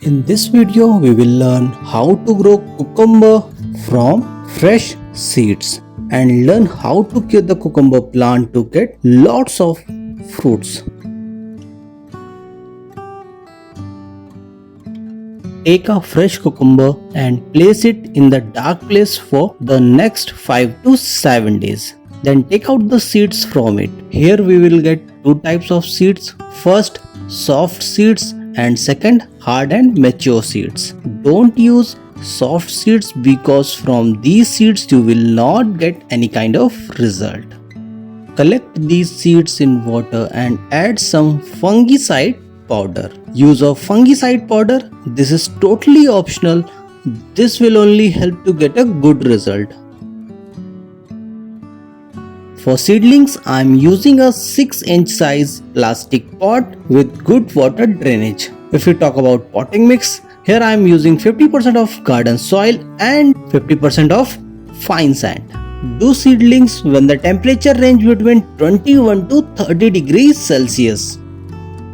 In this video, we will learn how to grow cucumber from fresh seeds and learn how to cure the cucumber plant to get lots of fruits. Take a fresh cucumber and place it in the dark place for the next 5 to 7 days. Then take out the seeds from it. Here we will get two types of seeds. First, soft seeds, and second, hard and mature seeds. Don't use soft seeds because from these seeds you will not get any kind of result. Collect these seeds in water and add some fungicide powder. Use of fungicide powder. This is totally optional. This will only help to get a good result. For seedlings, I am using a 6-inch size plastic pot with good water drainage. If we talk about potting mix, here I am using 50% of garden soil and 50% of fine sand. Do seedlings when the temperature range between 21 to 30 degrees Celsius.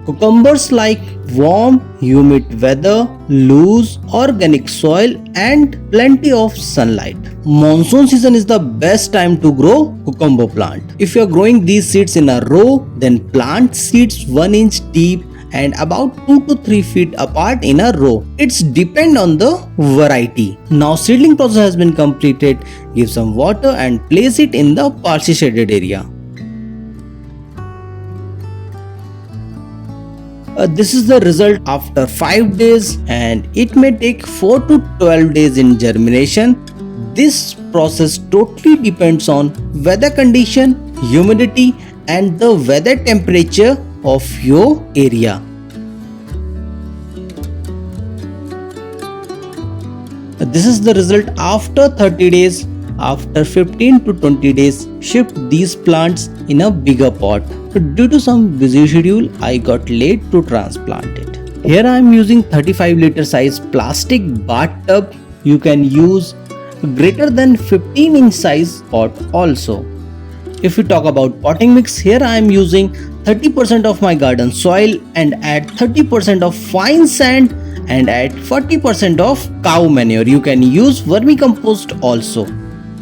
Cucumbers like warm, humid weather, loose, organic soil and plenty of sunlight. Monsoon season is the best time to grow cucumber plant. If you are growing these seeds in a row, then plant seeds 1 inch deep and about 2 to 3 feet apart in a row. It's depend on the variety. Now seedling process has been completed. Give some water and place it in the partially shaded area. This is the result after 5 days and it may take 4 to 12 days in germination. This process totally depends on weather condition, humidity and the weather temperature of your area. This is the result after 30 days. After 15 to 20 days, shift these plants in a bigger pot. Due to some busy schedule, I got late to transplant it. Here I am using 35 liter size plastic bathtub. You can use greater than 15 inch size pot also. If we talk about potting mix, here I am using 30% of my garden soil and add 30% of fine sand and add 40% of cow manure. You can use vermicompost also.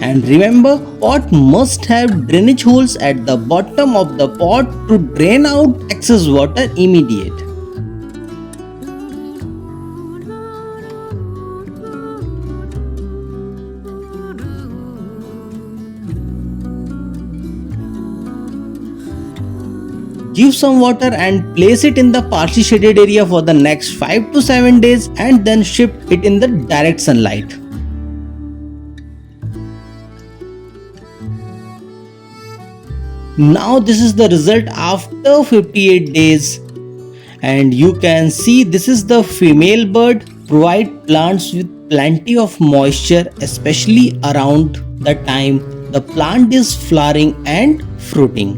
And remember, pot must have drainage holes at the bottom of the pot to drain out excess water immediate. Give some water and place it in the partially shaded area for the next 5 to 7 days and then shift it in the direct sunlight. Now this is the result after 58 days and you can see this is the female bird. Provide plants with plenty of moisture, especially around the time the plant is flowering and fruiting.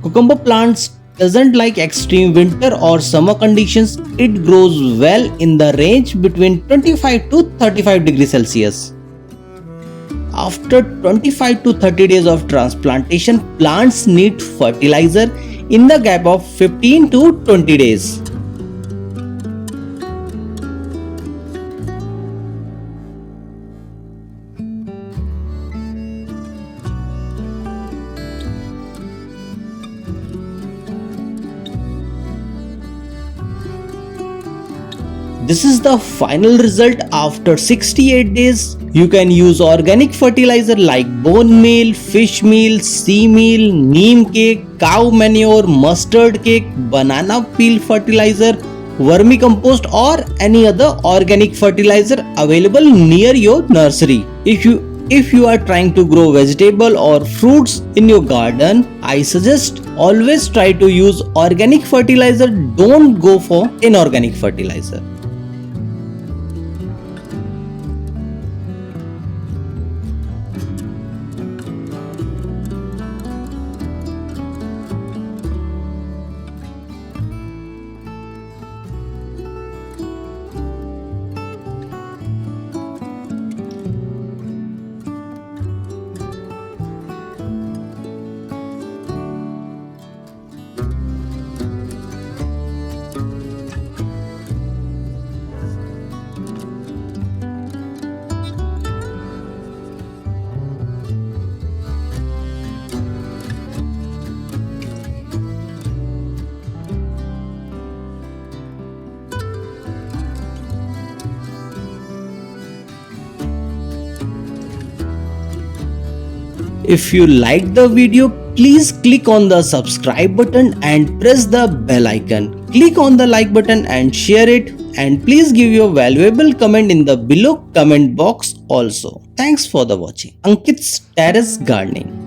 Cucumber plants doesn't like extreme winter or summer conditions. It grows well in the range between 25 to 35 degrees Celsius. After 25 to 30 days of transplantation, plants need fertilizer in the gap of 15 to 20 days. This is the final result after 68 days. You can use organic fertilizer like bone meal, fish meal, sea meal, neem cake, cow manure, mustard cake, banana peel fertilizer, vermicompost or any other organic fertilizer available near your nursery. If you are trying to grow vegetable or fruits in your garden, I suggest always try to use organic fertilizer. Don't go for inorganic fertilizer. If you liked the video, please click on the subscribe button and press the bell icon. Click on the like button and share it, and please give your valuable comment in the below comment box also. Thanks for the watching. Ankit's Terrace Gardening.